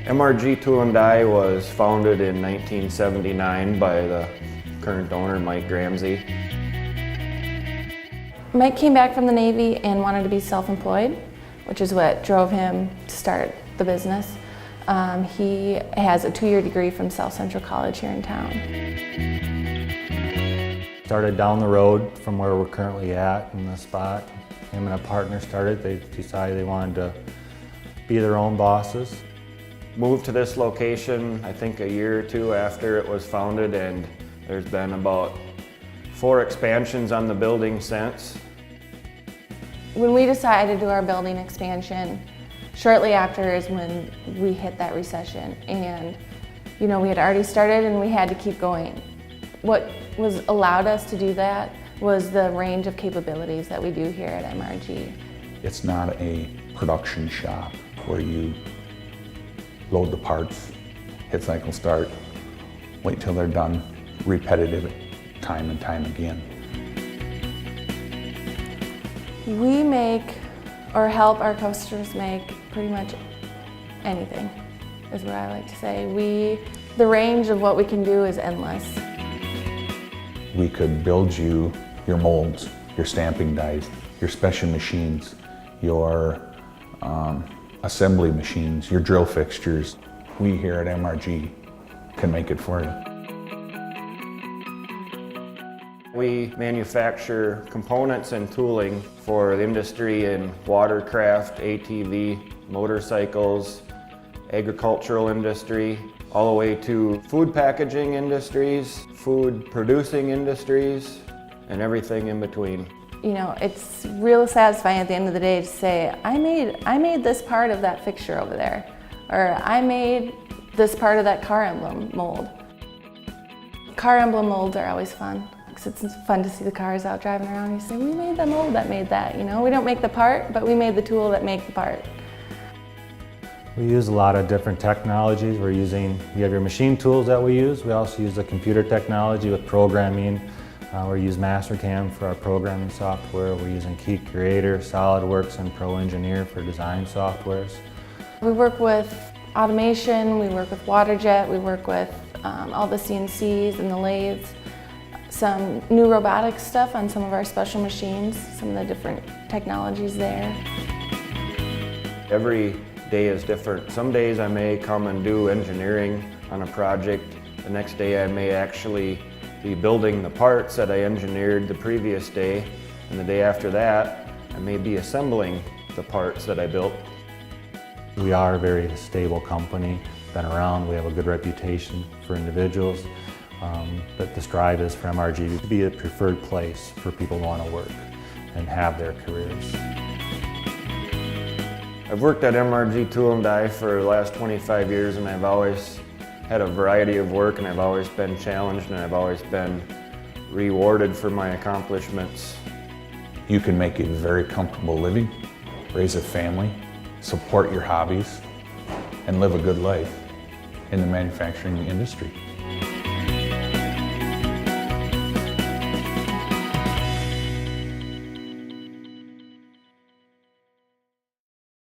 MRG Tool and Die was founded in 1979 by the current owner, Mike Gramsey. Mike came back from the Navy and wanted to be self-employed, which is what drove him to start the business. He has a 2-year degree from South Central College here in town. Started down the road from where we're currently at in the spot. Him and a partner started. They decided they wanted to be their own bosses. Moved to this location, I think a year or two after it was founded, and there's been about 4 expansions on the building since. When we decided to do our building expansion, shortly after is when we hit that recession, and we had already started and we had to keep going. What was allowed us to do that was the range of capabilities that we do here at MRG. It's not a production shop where you load the parts, hit cycle start, wait till they're done, repetitive time and time again. We make or help our customers make pretty much anything, is what I like to say. The range of what we can do is endless. We could build you your molds, your stamping dies, your special machines, your assembly machines, your drill fixtures. We here at MRG can make it for you. We manufacture components and tooling for the industry in watercraft, ATV, motorcycles, agricultural industry, all the way to food packaging industries, food producing industries, and everything in between. It's real satisfying at the end of the day to say, I made this part of that fixture over there, or I made this part of that car emblem mold. Car emblem molds are always fun, because it's fun to see the cars out driving around and you say, we made the mold that made that. We don't make the part, but we made the tool that made the part. We use a lot of different technologies. We have your machine tools that we use. We also use the computer technology with programming. We use Mastercam for our programming software. We're using Key Creator, SolidWorks, and Pro Engineer for design softwares. We work with automation, we work with water jet, we work with all the CNCs and the lathes, some new robotic stuff on some of our special machines, some of the different technologies there. Every day is different. Some days I may come and do engineering on a project. The next day I may actually be building the parts that I engineered the previous day, and the day after that I may be assembling the parts that I built. We are a very stable company, been around, we have a good reputation for individuals, but the strive is for MRG to be a preferred place for people who want to work and have their careers. I've worked at MRG Tool and Die for the last 25 years, and I've always had a variety of work, and I've always been challenged, and I've always been rewarded for my accomplishments. You can make a very comfortable living, raise a family, support your hobbies, and live a good life in the manufacturing industry.